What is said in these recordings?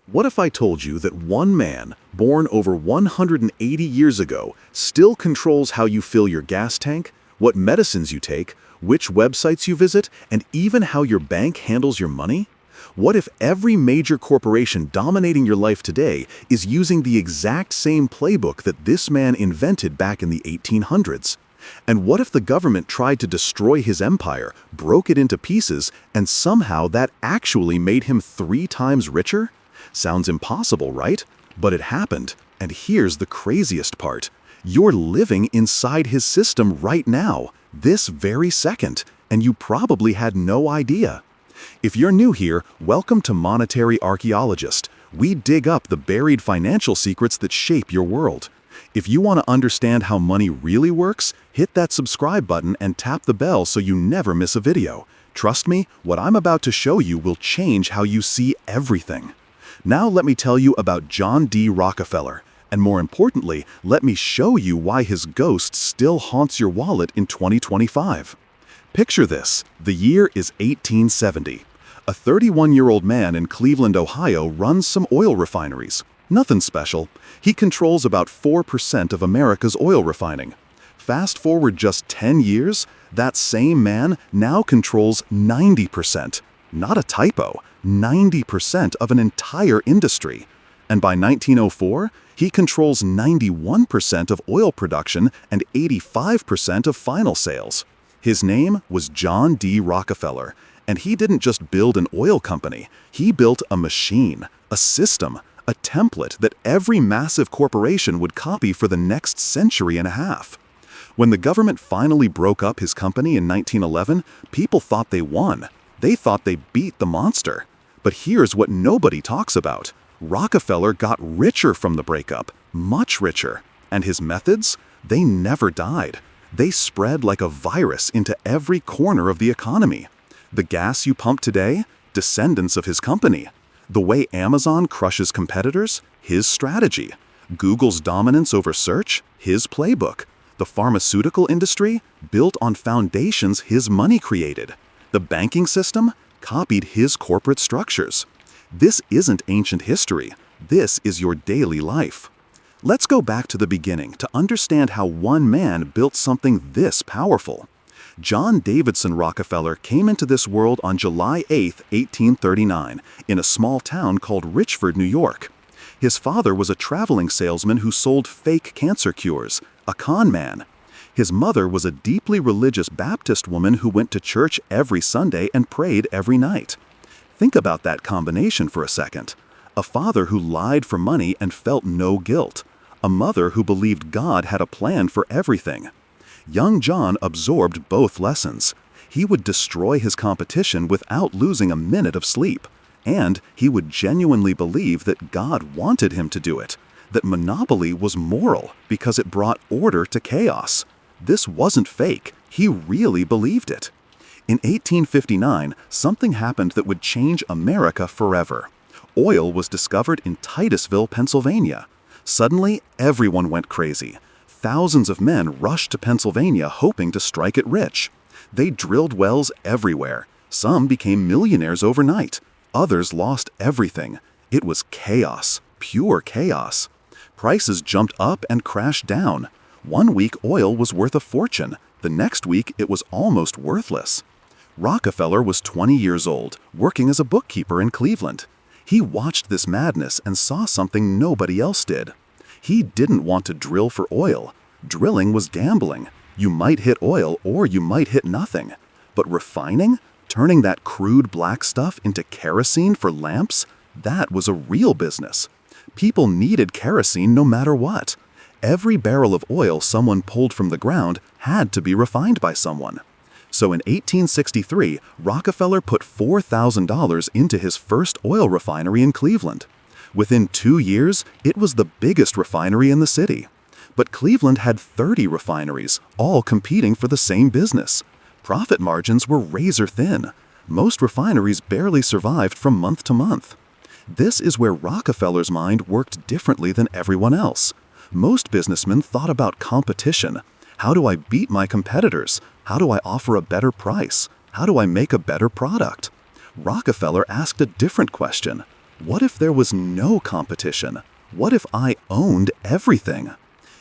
What if I told you that one man, born over 180 years ago, still controls how you fill your gas tank, what medicines you take, which websites you visit, and even how your bank handles your money? What if every major corporation dominating your life today is using the exact same playbook that this man invented back in the 1800s? And what if the government tried to destroy his empire, broke it into pieces, and somehow that actually made him 3 times richer? Sounds impossible, right? But it happened. And here's the craziest part. You're living inside his system right now, this very second, and you probably had no idea. If you're new here, welcome to Monetary Archaeologist. We dig up the buried financial secrets that shape your world. If you want to understand how money really works, hit that subscribe button and tap the bell so you never miss a video. Trust me, what I'm about to show you will change how you see everything. Now let me tell you about John D. Rockefeller, and more importantly, let me show you why his ghost still haunts your wallet in 2025. Picture this. The year is 1870. A 31-year-old man in Cleveland, Ohio runs some oil refineries. Nothing special. He controls about 4% of America's oil refining. Fast forward just 10 years, that same man now controls 90%. Not a typo, 90% of an entire industry. And by 1904, he controls 91% of oil production and 85% of final sales. His name was John D. Rockefeller, and he didn't just build an oil company. He built a machine, a system, a template that every massive corporation would copy for the next century and a half. When the government finally broke up his company in 1911, people thought they won. They thought they beat the monster. But here's what nobody talks about. Rockefeller got richer from the breakup, much richer. And his methods? They never died. They spread like a virus into every corner of the economy. The gas you pump today? Descendants of his company. The way Amazon crushes competitors? His strategy. Google's dominance over search? His playbook. The pharmaceutical industry? Built on foundations his money created. The banking system? Copied his corporate structures. This isn't ancient history. This is your daily life. Let's go back to the beginning to understand how one man built something this powerful. John Davidson Rockefeller came into this world on July 8, 1839, in a small town called Richford, New York. His father was a traveling salesman who sold fake cancer cures, a con man. His mother was a deeply religious Baptist woman who went to church every Sunday and prayed every night. Think about that combination for a second. A father who lied for money and felt no guilt. A mother who believed God had a plan for everything. Young John absorbed both lessons. He would destroy his competition without losing a minute of sleep. And he would genuinely believe that God wanted him to do it. That monopoly was moral because it brought order to chaos. This wasn't fake. He really believed it. In 1859, something happened that would change America forever. Oil was discovered in Titusville, Pennsylvania. Suddenly, everyone went crazy. Thousands of men rushed to Pennsylvania hoping to strike it rich. They drilled wells everywhere. Some became millionaires overnight. Others lost everything. It was chaos, pure chaos. Prices jumped up and crashed down. One week oil was worth a fortune. The next week it was almost worthless. Rockefeller was 20 years old, working as a bookkeeper in Cleveland. He watched this madness and saw something nobody else did. He didn't want to drill for oil. Drilling was gambling. You might hit oil or you might hit nothing. But refining? Turning that crude black stuff into kerosene for lamps? That was a real business. People needed kerosene no matter what. Every barrel of oil someone pulled from the ground had to be refined by someone. So in 1863, Rockefeller put $4,000 into his first oil refinery in Cleveland. Within 2 years, it was the biggest refinery in the city. But Cleveland had 30 refineries, all competing for the same business. Profit margins were razor thin. Most refineries barely survived from month to month. This is where Rockefeller's mind worked differently than everyone else. Most businessmen thought about competition. How do I beat my competitors? How do I offer a better price? How do I make a better product? Rockefeller asked a different question. What if there was no competition? What if I owned everything?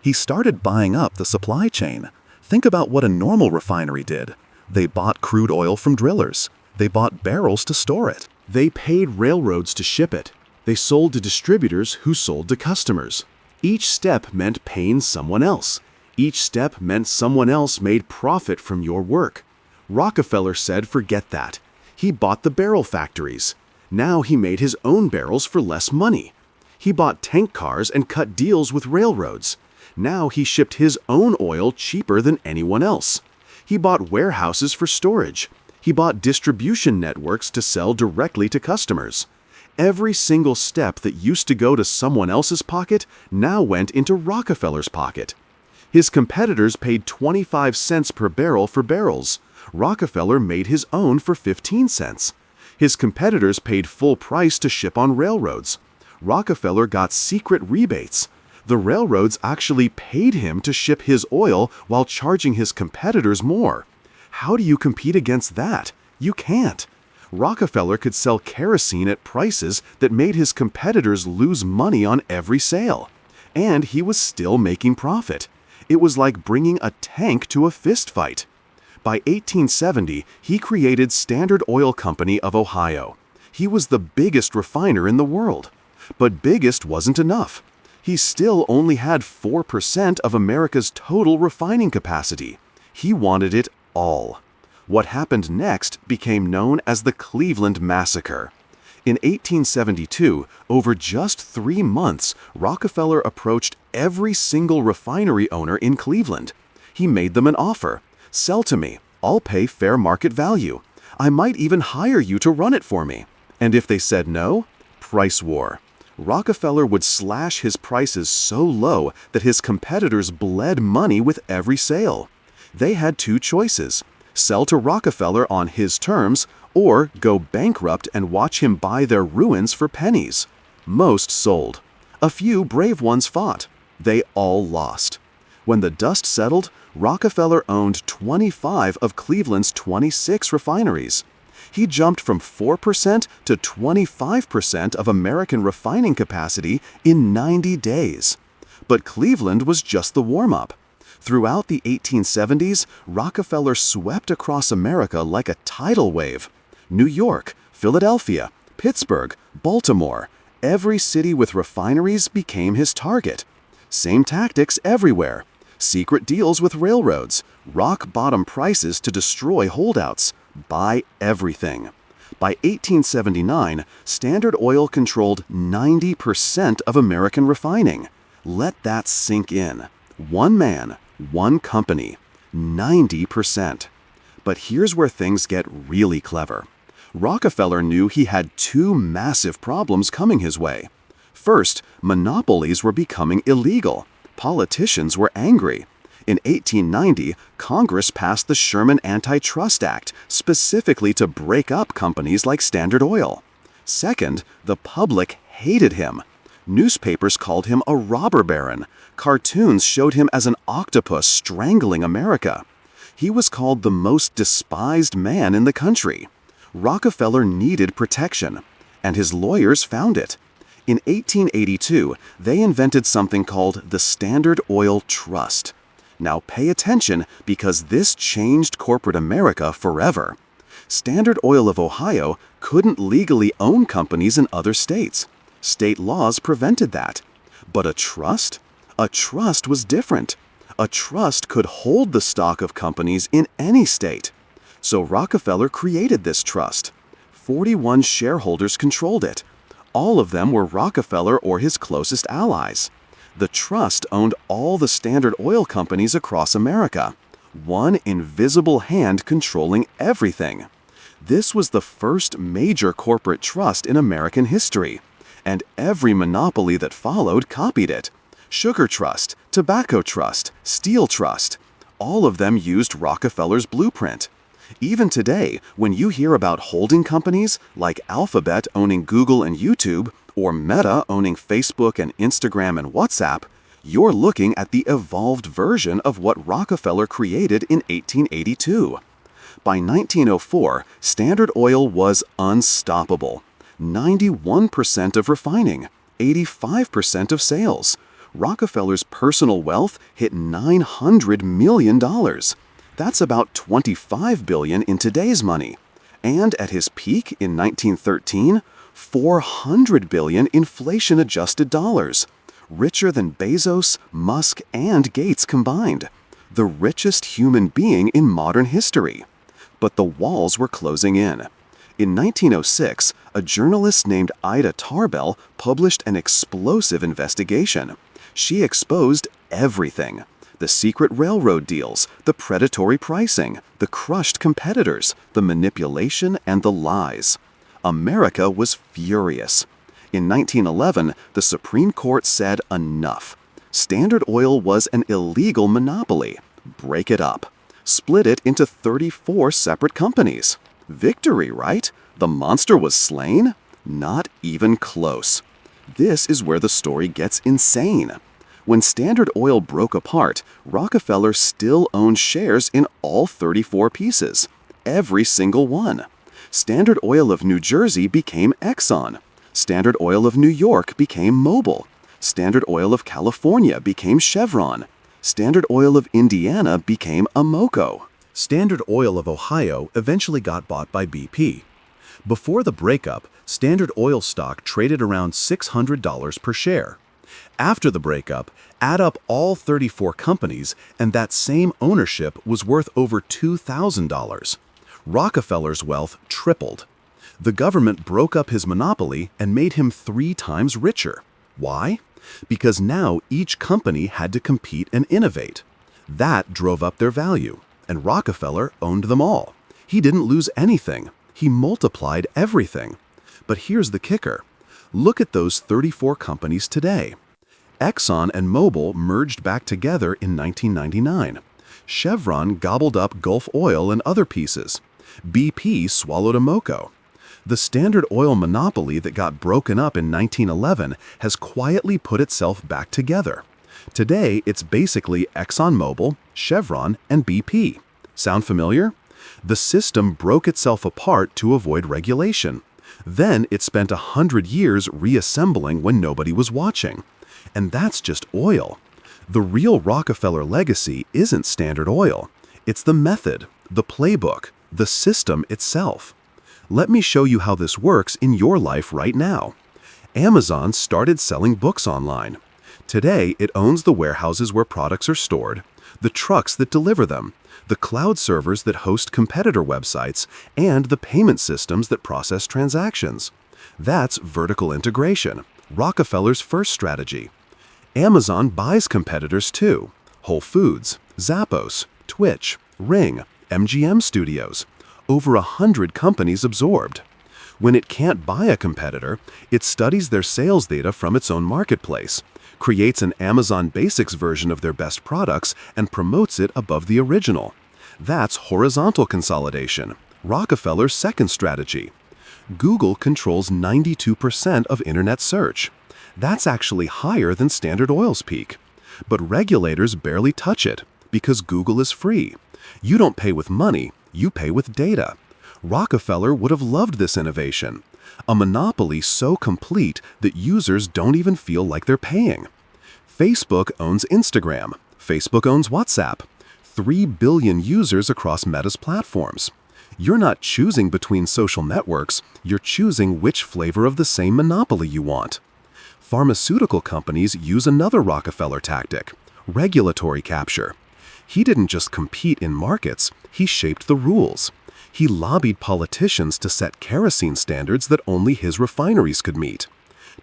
He started buying up the supply chain. Think about what a normal refinery did. They bought crude oil from drillers. They bought barrels to store it. They paid railroads to ship it. They sold to distributors who sold to customers. Each step meant paying someone else. Each step meant someone else made profit from your work. Rockefeller said forget that. He bought the barrel factories. Now he made his own barrels for less money. He bought tank cars and cut deals with railroads. Now he shipped his own oil cheaper than anyone else. He bought warehouses for storage. He bought distribution networks to sell directly to customers. Every single step that used to go to someone else's pocket now went into Rockefeller's pocket. His competitors paid 25 cents per barrel for barrels. Rockefeller made his own for 15 cents. His competitors paid full price to ship on railroads. Rockefeller got secret rebates. The railroads actually paid him to ship his oil while charging his competitors more. How do you compete against that? You can't. Rockefeller could sell kerosene at prices that made his competitors lose money on every sale. And he was still making profit. It was like bringing a tank to a fist fight. By 1870, he created Standard Oil Company of Ohio. He was the biggest refiner in the world. But biggest wasn't enough. He still only had 4% of America's total refining capacity. He wanted it all. What happened next became known as the Cleveland Massacre. In 1872, over just 3 months, Rockefeller approached every single refinery owner in Cleveland. He made them an offer. Sell to me. I'll pay fair market value. I might even hire you to run it for me. And if they said no, price war. Rockefeller would slash his prices so low that his competitors bled money with every sale. They had 2 choices: sell to Rockefeller on his terms, or go bankrupt and watch him buy their ruins for pennies. Most sold. A few brave ones fought. They all lost. When the dust settled, Rockefeller owned 25 of Cleveland's 26 refineries. He jumped from 4% to 25% of American refining capacity in 90 days. But Cleveland was just the warm-up. Throughout the 1870s, Rockefeller swept across America like a tidal wave. New York, Philadelphia, Pittsburgh, Baltimore, every city with refineries became his target. Same tactics everywhere. Secret deals with railroads, rock-bottom prices to destroy holdouts, buy everything. By 1879, Standard Oil controlled 90% of American refining. Let that sink in. One man, one company, 90%. But here's where things get really clever. Rockefeller knew he had 2 massive problems coming his way. First, monopolies were becoming illegal. Politicians were angry. In 1890, Congress passed the Sherman Antitrust Act specifically to break up companies like Standard Oil. Second, the public hated him. Newspapers called him a robber baron. Cartoons showed him as an octopus strangling America. He was called the most despised man in the country. Rockefeller needed protection, and his lawyers found it. In 1882, they invented something called the Standard Oil Trust. Now pay attention, because this changed corporate America forever. Standard Oil of Ohio couldn't legally own companies in other states. State laws prevented that. But a trust? A trust was different. A trust could hold the stock of companies in any state. So Rockefeller created this trust. 41 shareholders controlled it. All of them were Rockefeller or his closest allies. The trust owned all the Standard Oil companies across America. One invisible hand controlling everything. This was the first major corporate trust in American history. And every monopoly that followed copied it. Sugar Trust, Tobacco Trust, Steel Trust. All of them used Rockefeller's blueprint. Even today, when you hear about holding companies like Alphabet owning Google and YouTube, or Meta owning Facebook and Instagram and WhatsApp, you're looking at the evolved version of what Rockefeller created in 1882. By 1904, Standard Oil was unstoppable. 91% of refining, 85% of sales. Rockefeller's personal wealth hit $900 million. That's about $25 billion in today's money. And at his peak in 1913, $400 billion inflation-adjusted dollars. Richer than Bezos, Musk, and Gates combined. The richest human being in modern history. But the walls were closing in. In 1906, a journalist named Ida Tarbell published an explosive investigation. She exposed everything. The secret railroad deals, the predatory pricing, the crushed competitors, the manipulation, and the lies. America was furious. In 1911, the Supreme Court said enough. Standard Oil was an illegal monopoly. Break it up. Split it into 34 separate companies. Victory, right? The monster was slain? Not even close. This is where the story gets insane. When Standard Oil broke apart, Rockefeller still owned shares in all 34 pieces. Every single one. Standard Oil of New Jersey became Exxon. Standard Oil of New York became Mobil. Standard Oil of California became Chevron. Standard Oil of Indiana became Amoco. Standard Oil of Ohio eventually got bought by BP. Before the breakup, Standard Oil stock traded around $600 per share. After the breakup, add up all 34 companies, and that same ownership was worth over $2,000. Rockefeller's wealth tripled. The government broke up his monopoly and made him 3 times richer. Why? Because now each company had to compete and innovate. That drove up their value, and Rockefeller owned them all. He didn't lose anything. He multiplied everything. But here's the kicker. Look at those 34 companies today. Exxon and Mobil merged back together in 1999. Chevron gobbled up Gulf Oil and other pieces. BP swallowed Amoco. The Standard Oil monopoly that got broken up in 1911 has quietly put itself back together. Today, it's basically ExxonMobil, Chevron, and BP. Sound familiar? The system broke itself apart to avoid regulation. Then it spent 100 years reassembling when nobody was watching. And that's just oil. The real Rockefeller legacy isn't Standard Oil. It's the method, the playbook, the system itself. Let me show you how this works in your life right now. Amazon started selling books online. Today, it owns the warehouses where products are stored, the trucks that deliver them, the cloud servers that host competitor websites, and the payment systems that process transactions. That's vertical integration, Rockefeller's first strategy. Amazon buys competitors too. Whole Foods, Zappos, Twitch, Ring, MGM Studios. Over 100 companies absorbed. When it can't buy a competitor, it studies their sales data from its own marketplace, creates an Amazon Basics version of their best products, and promotes it above the original. That's horizontal consolidation, Rockefeller's second strategy. Google controls 92% of internet search. That's actually higher than Standard Oil's peak. But regulators barely touch it because Google is free. You don't pay with money, you pay with data. Rockefeller would have loved this innovation. A monopoly so complete that users don't even feel like they're paying. Facebook owns Instagram. Facebook owns WhatsApp. 3 billion users across Meta's platforms. You're not choosing between social networks, you're choosing which flavor of the same monopoly you want. Pharmaceutical companies use another Rockefeller tactic, regulatory capture. He didn't just compete in markets, he shaped the rules. He lobbied politicians to set kerosene standards that only his refineries could meet.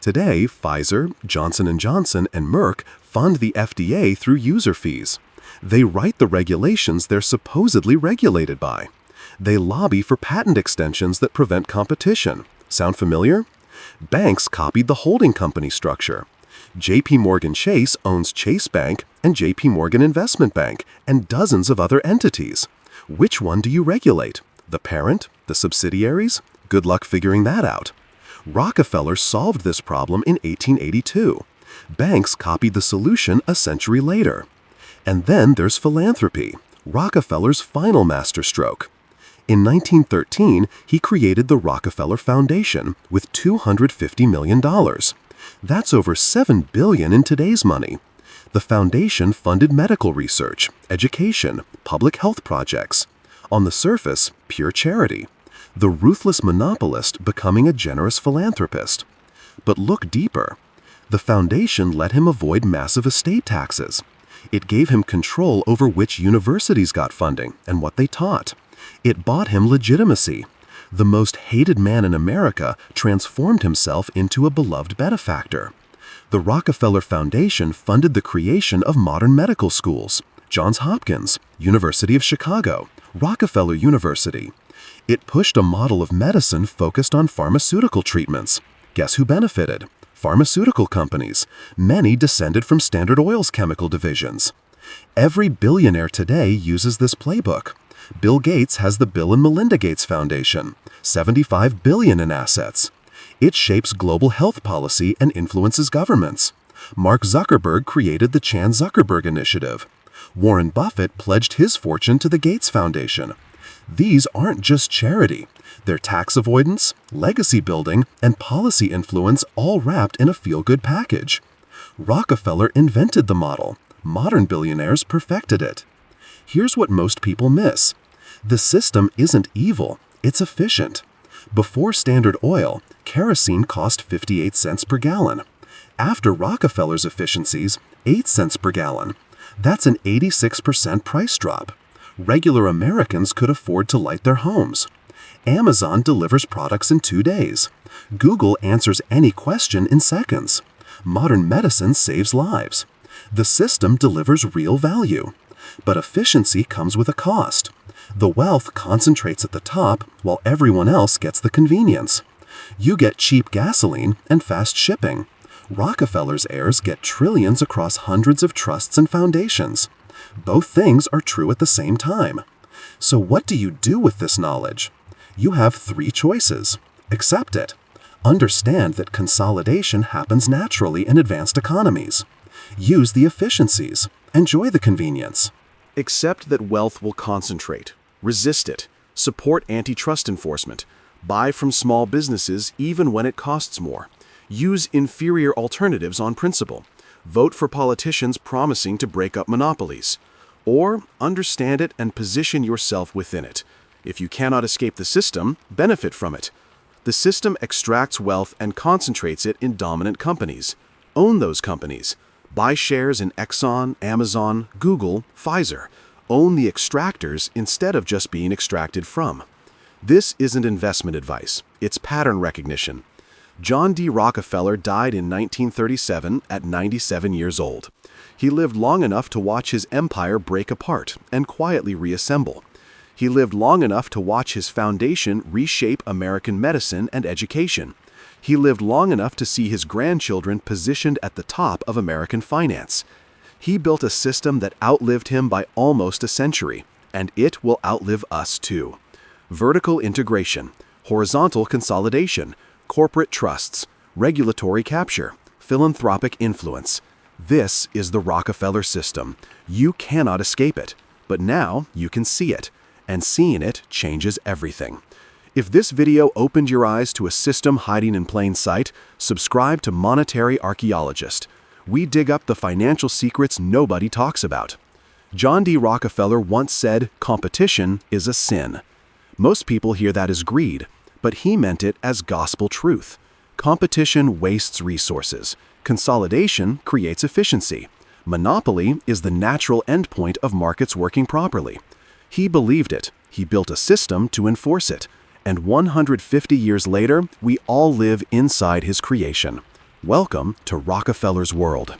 Today, Pfizer, Johnson & Johnson, and Merck fund the FDA through user fees. They write the regulations they're supposedly regulated by. They lobby for patent extensions that prevent competition. Sound familiar? Banks copied the holding company structure. J.P. Morgan Chase owns Chase Bank and J.P. Morgan Investment Bank and dozens of other entities. Which one do you regulate? The parent? The subsidiaries? Good luck figuring that out. Rockefeller solved this problem in 1882. Banks copied the solution a century later. And then there's philanthropy, Rockefeller's final masterstroke. In 1913, he created the Rockefeller Foundation with $250 million. That's over $7 billion in today's money. The foundation funded medical research, education, public health projects. On the surface, pure charity. The ruthless monopolist becoming a generous philanthropist. But look deeper. The foundation let him avoid massive estate taxes. It gave him control over which universities got funding and what they taught. It bought him legitimacy. The most hated man in America transformed himself into a beloved benefactor. The Rockefeller Foundation funded the creation of modern medical schools, Johns Hopkins, University of Chicago, Rockefeller University. It pushed a model of medicine focused on pharmaceutical treatments. Guess who benefited? Pharmaceutical companies, many descended from Standard Oil's chemical divisions. Every billionaire today uses this playbook. Bill Gates has the Bill and Melinda Gates Foundation, $75 billion in assets. It shapes global health policy and influences governments. Mark Zuckerberg created the Chan Zuckerberg Initiative. Warren Buffett pledged his fortune to the Gates Foundation. These aren't just charity. They're tax avoidance, legacy building, and policy influence all wrapped in a feel-good package. Rockefeller invented the model. Modern billionaires perfected it. Here's what most people miss. The system isn't evil, it's efficient. Before Standard Oil, kerosene cost 58 cents per gallon. After Rockefeller's efficiencies, 8 cents per gallon. That's an 86% price drop. Regular Americans could afford to light their homes. Amazon delivers products in 2 days. Google answers any question in seconds. Modern medicine saves lives. The system delivers real value. But efficiency comes with a cost. The wealth concentrates at the top while everyone else gets the convenience. You get cheap gasoline and fast shipping. Rockefeller's heirs get trillions across hundreds of trusts and foundations. Both things are true at the same time. So what do you do with this knowledge? You have 3 choices. Accept it. Understand that consolidation happens naturally in advanced economies. Use the efficiencies. Enjoy the convenience. Accept that wealth will concentrate. Resist it. Support antitrust enforcement. Buy from small businesses even when it costs more. Use inferior alternatives on principle. Vote for politicians promising to break up monopolies. Or understand it and position yourself within it. If you cannot escape the system, benefit from it. The system extracts wealth and concentrates it in dominant companies. Own those companies. Buy shares in Exxon, Amazon, Google, Pfizer. Own the extractors instead of just being extracted from. This isn't investment advice. It's pattern recognition. John D. Rockefeller died in 1937 at 97 years old. He lived long enough to watch his empire break apart and quietly reassemble. He lived long enough to watch his foundation reshape American medicine and education. He lived long enough to see his grandchildren positioned at the top of American finance. He built a system that outlived him by almost a century, and it will outlive us too. Vertical integration, horizontal consolidation, corporate trusts, regulatory capture, philanthropic influence. This is the Rockefeller system. You cannot escape it, but now you can see it, and seeing it changes everything. If this video opened your eyes to a system hiding in plain sight, subscribe to Monetary Archaeologist. We dig up the financial secrets nobody talks about. John D. Rockefeller once said, "Competition is a sin." Most people hear that as greed, but he meant it as gospel truth. Competition wastes resources. Consolidation creates efficiency. Monopoly is the natural endpoint of markets working properly. He believed it. He built a system to enforce it. And 150 years later, we all live inside his creation. Welcome to Rockefeller's world.